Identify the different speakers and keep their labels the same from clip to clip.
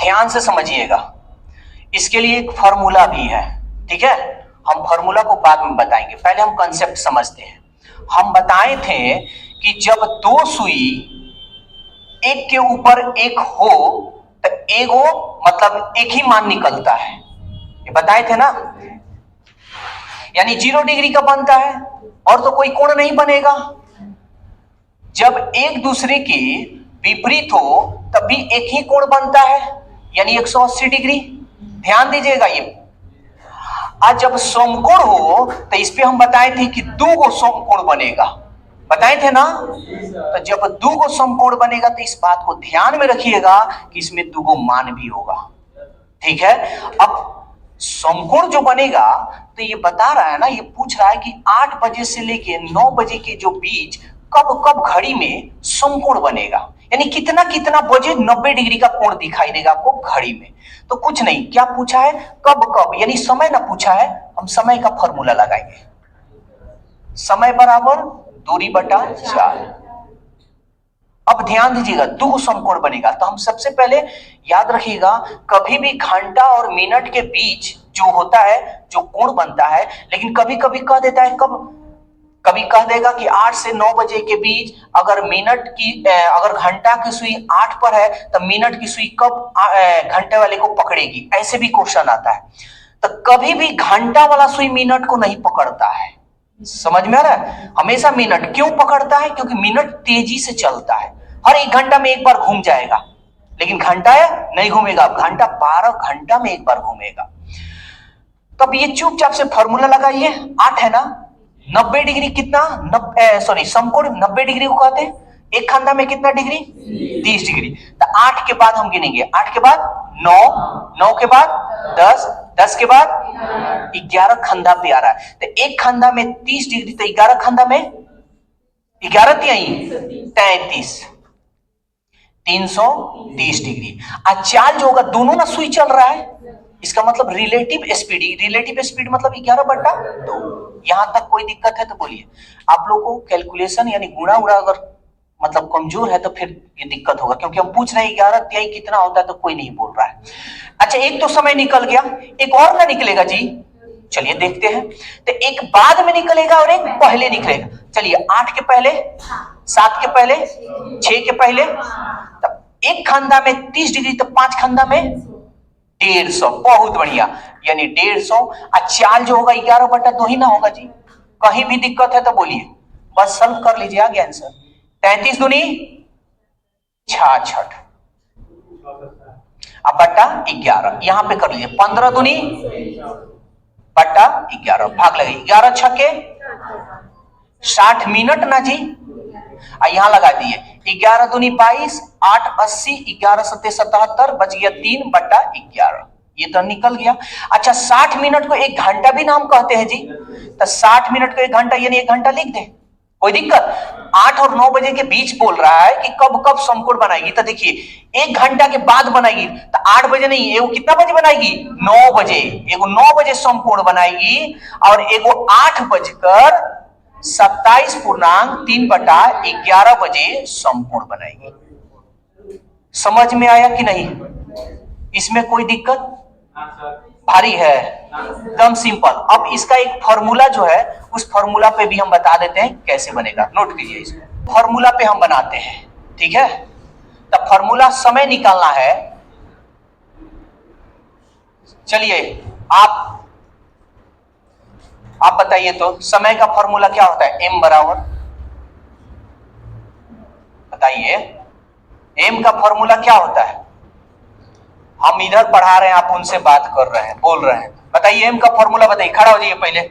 Speaker 1: ध्यान से समझिएगा, इसके लिए एक फॉर्मूला भी है, ठीक है। हम फॉर्मूला को बाद में बताएंगे, पहले हम कंसेप्ट समझते हैं। हम बताए थे कि जब दो सुई एक के ऊपर एक हो तो एगो मतलब एक ही मान निकलता है, ये बताए थे ना। यानी 0 डिग्री का बनता है और तो कोई कोण नहीं बनेगा। जब एक दूसरे के विपरीत हो तब भी एक ही कोण बनता है, यानी 180 डिग्री। ध्यान दीजिएगा ये। आज जब समकोण हो तो इस पे हम बताए थे कि दो गो समकोण बनेगा, बताए थे ना। तो जब दो गो समकोण बनेगा तो इस बात को ध्यान में रखिएगा कि इसमें दो गो मान भी होगा, ठीक है। अब समकोण जो बनेगा तो ये बता रहा है ना, ये पूछ रहा है कि 8 बजे से लेके 9 बजे के जो बीच कब कब घड़ी में समकोण बनेगा, यानी कितना कितना बजे 90 डिग्री का कोण दिखाई देगा आपको घड़ी में। तो कुछ नहीं, क्या पूछा है, कब कब, यानी समय ना पूछा है। हम समय का फॉर्मूला लगाएंगे, समय बराबर दूरी बटा 4। अब ध्यान दीजिएगा, दो समकोण बनेगा तो हम सबसे पहले याद रखिएगा, कभी भी घंटा और मिनट के बीच जो होता है, जो कोण बनता है, लेकिन कभी कभी कह देता है कभी कह देगा कि 8 से 9 बजे के बीच अगर अगर घंटा की सुई 8 पर है तो मिनट की सुई कब घंटे वाले को पकड़ेगी, ऐसे भी क्वेश्चन आता है। तो कभी भी घंटा वाला सुई मिनट को नहीं पकड़ता है, समझ में आ रहा है। हमेशा मिनट क्यों पकड़ता है, क्योंकि मिनट तेजी से चलता है, हर 1 घंटा में एक बार घूम जाएगा, लेकिन घंटा है नहीं घूमेगा, घंटा 12 घंटा में एक बार घूमेगा। तब ये चुपचाप से फॉर्मूला लगाइए, 8 है ना, 90 डिग्री कितना, समकोण 90 डिग्री को कहते हैं। एक खंडा में कितना डिग्री, 30 डिग्री। तो 8 के बाद हम गिनेंगे, 8 के बाद 9, 9 के बाद 10, 10 के बाद 11 खंडा पे आ रहा है। तो एक खंडा में 30 डिग्री, तो 11 खंडा में 11 33, 330 डिग्री। आज चाल जो होगा, दोनों ना सुई चल रहा है, इसका मतलब रिलेटिव स्पीड मतलब 11/2। यहां तक कोई दिक्कत है तो बोलिए। आप लोगों को कैलकुलेशन यानी गुणा उड़ा अगर मतलब कमजोर है तो फिर ये दिक्कत होगा, क्योंकि हम पूछ रहे हैं 11 तिहाई कितना होता है तो कोई नहीं बोल रहा है। अच्छा, एक तो समय निकल गया, एक और ना निकलेगा जी, चलिए देखते हैं। तो एक बाद में निकलेगा और एक पहले निकलेगा। चलिए 8 के पहले, 7 के पहले, 6 के पहले। तब एक खंडा में 30 डिग्री तो 5 खंडा में 150, बहुत बढ़िया, यानी 150। चाल जो होगा 11/2 ही ना होगा जी, कहीं भी दिक्कत है तो बोलिए, बस सॉल्व कर लीजिए, आ गया आंसर। 33 दूनी 66, अब बटा 11, यहां पे कर लीजिए, 15 दूनी बटा 11, भाग लगे 11 छके 60 मिनट ना जी। यहां लगा दिए 11 दूनी 22, 8 80, 11 सत्ते 77, बच गया 3/11, ये तो निकल गया। अच्छा, 60 मिनट को 1 घंटा भी नाम कहते हैं जी, तो 60 मिनट को 1 घंटा यानी 1 घंटा लिख दे, कोई दिक्कत। 8 और 9 बजे के बीच बोल रहा है कि कब कब समकोण बनाएगी, तो देखिए 1 घंटा के बाद बनाएगी, तो 8 बजे नहीं, एगो कितना बजे बनाएगी, 9 बजे, एगो 9 बजे समकोण बनाएगी और एगो 8:27.3/11 बजे समकोण बनाएगी। समझ में आया कि नहीं, इसमें कोई दिक्कत भारी है, एकदम सिंपल। अब इसका एक फॉर्मूला जो है, उस फॉर्मूला पे भी हम बता देते हैं कैसे बनेगा, नोट कीजिए इसको। फॉर्मूला पे हम बनाते हैं, ठीक है। तब फॉर्मूला समय निकालना है। चलिए आप बताइए तो समय का फॉर्मूला क्या होता है, m बराबर, बताइए m का फॉर्मूला क्या होता है। हम इधर पढ़ा रहे हैं, आप उनसे बात कर रहे हैं, बोल रहे हैं, बताइए m का फॉर्मूला बताइए, खड़ा हो जाइए पहले,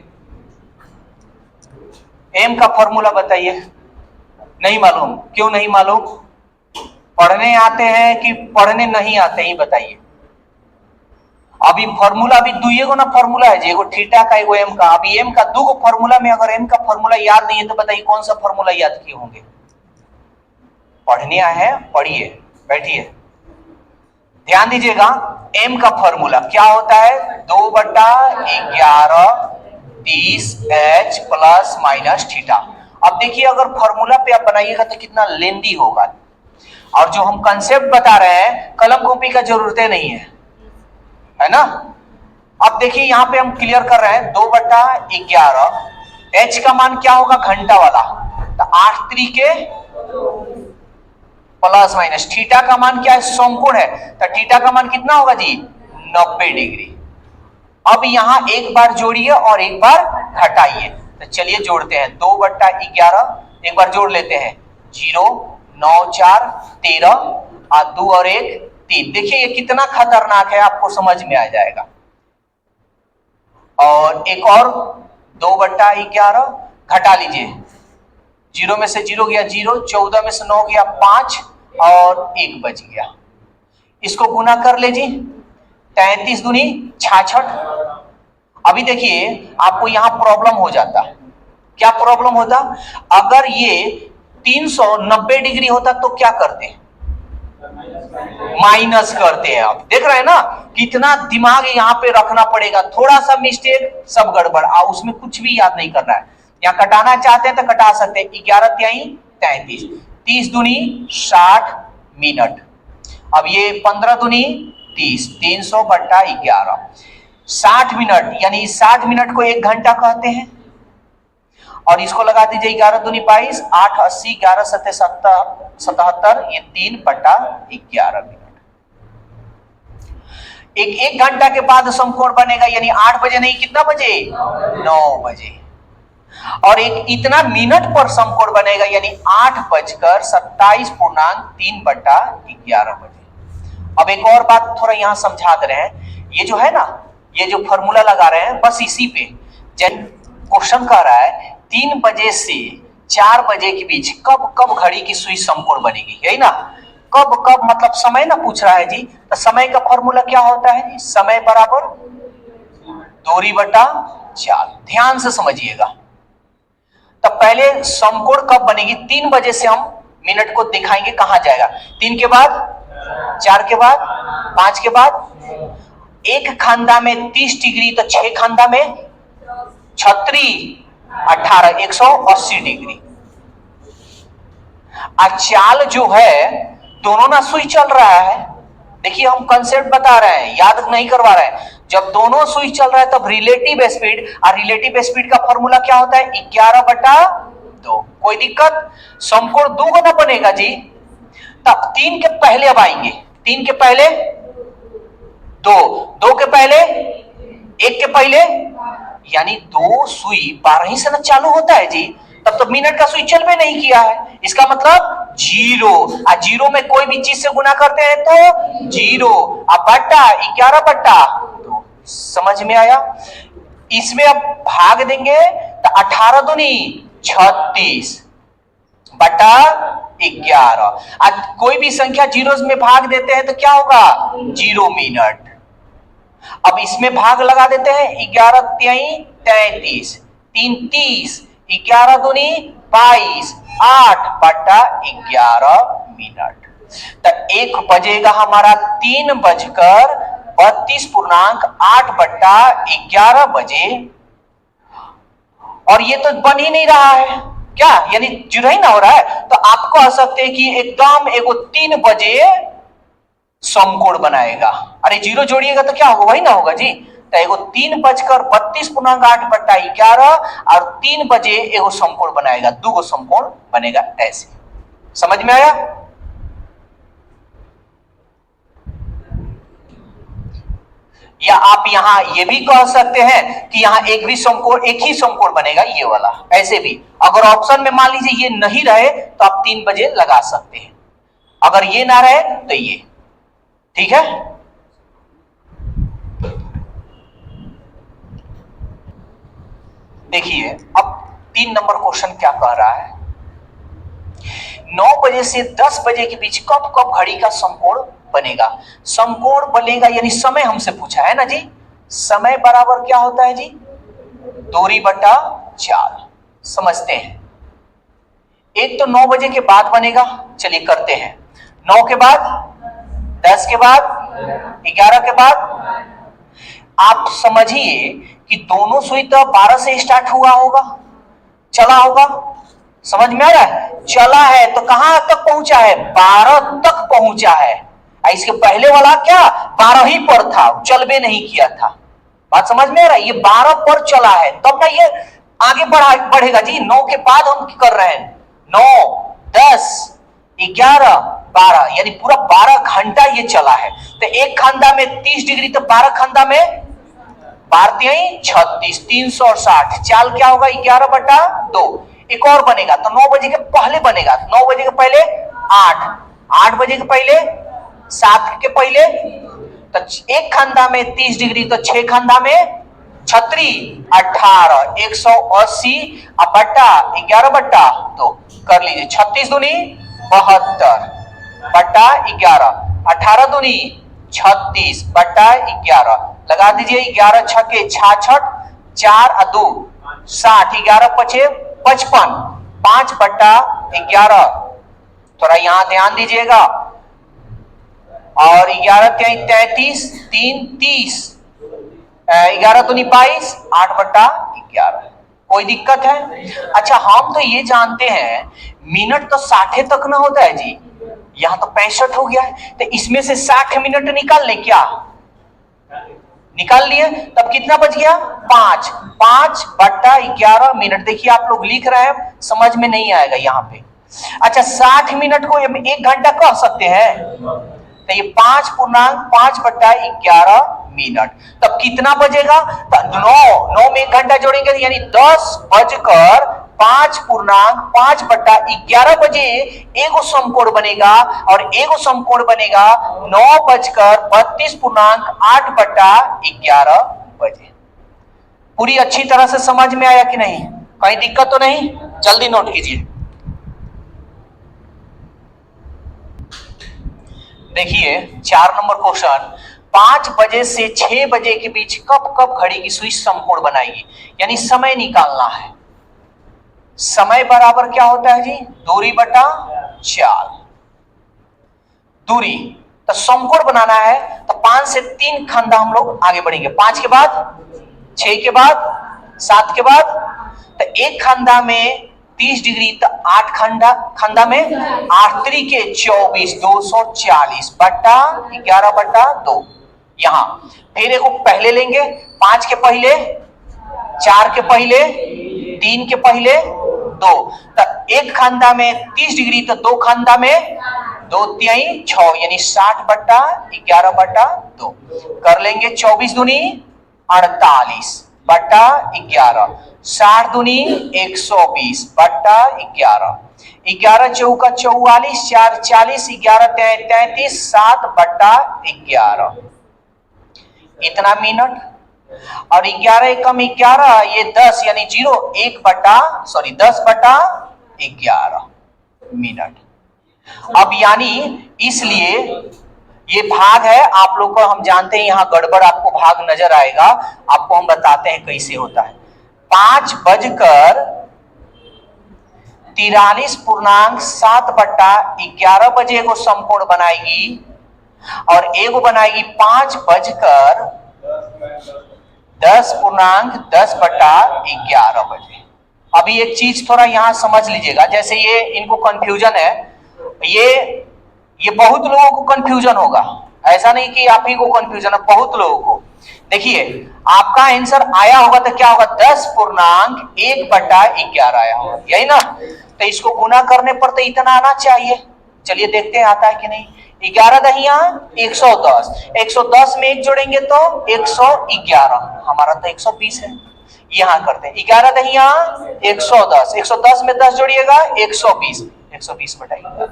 Speaker 1: m का फॉर्मूला बताइए। नहीं मालूम, क्यों नहीं मालूम, पढ़ने आते हैं कि पढ़ने नहीं आते, ही बताइए। अभी फॉर्मूला भी दुइये को ना फॉर्मूला है जी, एगो थीटा का एगो m का। अभी m का 2 गो फॉर्मूला में अगर m का फॉर्मूला याद नहीं है तो बताइए कौन सा फॉर्मूला याद किए होंगे। पढ़ने आए हैं, पढ़िए, बैठिए, ध्यान दीजिएगा। m का फॉर्मूला क्या होता है, 2/11 30h प्लस माइनस थीटा। अब देखिए, अगर फॉर्मूला पे आप बनाइएगा तो कितना लेंदी होगा। और जो हम कंसेप्ट बता रहे हैं कलम कॉपी का जरूरत नहीं है ना। अब देखिए यहां पे हम क्लियर कर रहे हैं 2/11। h का मान क्या होगा घंटा वाला, तो 8 तरीके प्लस माइनस। थीटा का मान क्या है, समकोण है, तो थीटा का मान कितना होगा जी 90 डिग्री। अब यहां एक बार जोड़िए और एक बार घटाइए, तो चलिए जोड़ते हैं 2/11, एक बार जोड़ लेते हैं 0 9 4 13 और 2 और 1 3। देखिए ये कितना खतरनाक है, आपको समझ में आ जाएगा। और एक और 2/11 घटा लीजिए, 0 में से 0 गया 0, 14 में से 9 गया 5 और 1 बच गया। इसको गुना कर लीजिए, 33 दूनी 66। अभी देखिए आपको यहां प्रॉब्लम हो जाता, क्या प्रॉब्लम होता, अगर ये 390 डिग्री होता तो क्या करते, माइनस करते हैं। आप देख रहे हैं ना कितना दिमाग यहाँ पे रखना पड़ेगा, थोड़ा सा मिस्टेक सब गड़बड़, उसमें कुछ भी याद नहीं करना है। यहाँ कटाना चाहते हैं तो कटा सकते हैं, 11 तिहाई 33, 30 दूनी 60 मिनट। अब ये 15 दूनी 30, 300/11, 60 मिनट, यानी 60 मिनट को 1 घंटा कहते हैं। और इसको लगा दीजिए 11 दूनी 22, 8 80, 11 7 77, ये 3/11 मिनट। एक घंटा के बाद समकोण बनेगा, यानी 8 बजे नहीं, कितना बजे 9 बजे। और एक इतना मिनट पर समकोण बनेगा, यानी 8:27.3/11 बजे। अब एक और बात थोड़ा यहां समझा दे रहे हैं, ये जो है ना, ये जो फॉर्मूला लगा रहे हैं बस इसी पे, क्वेश्चन कह रहा है 3 बजे से 4 बजे के बीच कब कब घड़ी की सुई समकोण बनेगी, यही ना। कब कब मतलब समय ना पूछ रहा है जी, तो समय का फॉर्मूला क्या होता है जी, समय बराबर दूरी बटा चाल। ध्यान से समझिएगा। तो पहले समकोण कब बनेगी, 3 बजे से हम मिनट को दिखाएंगे कहां जाएगा, 3 के बाद 4 के बाद 5 के बाद, एक खांदा में 30 डिग्री तो 6 खांदा में 36 18 180 डिग्री। चाल जो है दोनों ना सुई चल रहा है, देखिए हम कंसेप्ट बता रहे हैं, याद नहीं करवा रहे हैं। जब दोनों सुई चल रहा है तब रिलेटिव स्पीड, और रिलेटिव स्पीड का फॉर्मूला क्या होता है 11/2। कोई दिक्कत, समकोण 2 गुना बनेगा जी। तब 3 के पहले अब आएंगे, 3 के पहले 2, 2 के पहले 1 के पहले, यानी 2 सुई 12 ही से ना चालू होता है जी, तब तो मिनट का सुई चल भी नहीं किया है, इसका मतलब 0। और 0 में कोई भी चीज से गुना करते हैं तो 0, अब बट्टा 11/2। समझ में आया। इसमें अब भाग देंगे तो 18 दूनी 36 बटा 11। आज कोई भी संख्या जीरो में भाग देते हैं तो क्या होगा 0 मिनट। अब इसमें भाग लगा देते हैं 11 तिहाई 33, 3 30, 11 दूनी 22, 8/11 मिनट। तो 1 बजेगा हमारा 3:32.8/11 बजे। और ये तो बन ही नहीं रहा है क्या, यानी जीरो ही ना हो रहा है, तो आप कह सकते हैं कि एकदम एगो 3 बजे समकोण बनाएगा। अरे जीरो जोड़िएगा तो क्या होगा, वही ना होगा जी। तो एगो 3:32.8/11 और 3 बजे एगो समकोण बनाएगा, 2 गो समकोण बनेगा। ऐसे समझ में आया। या आप यहां ये भी कह सकते हैं कि यहां एक ही समकोण बनेगा, ये वाला। ऐसे भी अगर ऑप्शन में मान लीजिए ये नहीं रहे तो आप 3 बजे लगा सकते हैं, अगर ये ना रहे तो ये, ठीक है। देखिए अब 3 नंबर क्वेश्चन क्या कह रहा है, 9 बजे से 10 बजे के बीच कब कब घड़ी का समकोण बनेगा। समकोण बनेगा यानी समय हमसे पूछा है ना जी। समय बराबर क्या होता है जी, दूरी बटा चाल। समझते हैं। एक तो 9 बजे के बाद बनेगा, चलिए करते हैं। 9 के बाद, 10 के बाद, 11 के बाद। आप समझिए कि दोनों सुई तो 12 से स्टार्ट हुआ होगा, चला होगा, समझ में आ रहा है? चला है तो कहां तक पहुंचा है? 12 तक पहुंचा है। इसके पहले वाला क्या 12 ही पर था, चलबे नहीं किया था। बात समझ में आ रहा है? ये 12 पर चला है तब ना ये आगे बढ़ेगा जी। 9 के बाद हम कर रहे हैं 9 10 11 12 यानी पूरा 12 घंटा ये चला है। तो एक खांदा में 30 डिग्री तो 12 खांदा में 12 36 360। चाल क्या होगा 11/2। एक और बनेगा तो 9 बजे के पहले बनेगा। 9 बजे के पहले 8 बजे के पहले 7 के पहले। तो एक खांदा में 30 डिग्री तो 6 खांदा में 18 180 बटा 11/2 कर लीजिए। 36 दूनी 72 बटा 11 18 दूनी 36 बटा 11 लगा दीजिए। 11 छके 66 4 और 2 60 11 पचे 55 5/11। थोड़ा यहां ध्यान दीजिएगा। और 11 33 3 30 11 दूनी 22 8/11। कोई दिक्कत है? अच्छा हम तो ये जानते हैं मिनट तो 60 तक ना होता है जी, यहां तो 65 हो गया है। तो इसमें से 60 मिनट निकाल ले, क्या निकाल लिए? तब कितना बच गया 5/11 मिनट। देखिए आप लोग लिख रहे हैं समझ में नहीं आएगा यहाँ पे। अच्छा 60 मिनट को 1 घंटा कह सकते हैं तो ये 5.5/11 मिनट। तब कितना बजेगा? तो 9 में 1 घंटा जोड़ेंगे यानी 10:05.5/11 बजे एगो समकोण बनेगा। और एगो समकोण बनेगा 9:32.8/11 बजे। पूरी अच्छी तरह से समझ में आया कि नहीं? कहीं दिक्कत तो नहीं? जल्दी नोट कीजिए। देखिए 4 नंबर क्वेश्चन, 5 बजे से 6 बजे के बीच कब घड़ी की सुई समकोण बनाएगी? यानी समय निकालना है। समय बराबर क्या होता है जी? दूरी बटा चाल। दूरी तो समकोण बनाना है तो 5 से 3 खांदा हम लोग आगे बढ़ेंगे। 5 के बाद 6 के बाद 7 के बाद। तो एक खांदा में 30 डिग्री तो 8 खांदा में 8 के 24 240 बटा 11/2। यहां फिर एक पहले लेंगे 5 के पहले 4 के पहले 3 के पहले 2। तो एक खांदा में 30 डिग्री तो 2 खांदा में 2 3 6 यानी 60/11/2 कर लेंगे। 24 दूनी 48 बटा 11 60 दूनी 120 बटा 11 11 चौका 44 4 40 11 33 7/11 इतना मिनट। और 11 एकम 11 ये 10 यानी 10/11 मिनट। अब यानी इसलिए ये भाग है आप लोग को, हम जानते हैं यहाँ गड़बड़ आपको भाग नजर आएगा, आपको हम बताते हैं कैसे होता है। 5:43.7/11 बजे को समकोण बनाएगी और एगो बनाएगी 5:10.10/11 बजे। अभी एक चीज थोड़ा यहां समझ लीजिएगा, जैसे ये इनको कंफ्यूजन है, ये बहुत लोगों को कंफ्यूजन होगा, ऐसा नहीं कि आप ही को कंफ्यूजन है, बहुत लोगों को। देखिए आपका आंसर आया होगा तो क्या होगा 10.1/11 आया होगा, यही ना? तो इसको गुना करने पर तो इतना आना चाहिए। चलिए देखते हैं आता है कि नहीं। 11 दहिया 110, 110 में 1 जोड़ेंगे तो 111, हमारा तो 120 है। यहां करते हैं 11 दहिया 110, 110 में 10 जोड़िएगा 120, 120 बटाइएगा।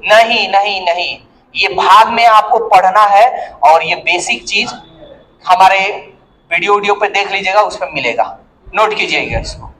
Speaker 1: नहीं, ये भाग में आपको पढ़ना है और ये बेसिक चीज हमारे वीडियो पे देख लीजिएगा, उसमें मिलेगा, नोट कीजिएगा इसको।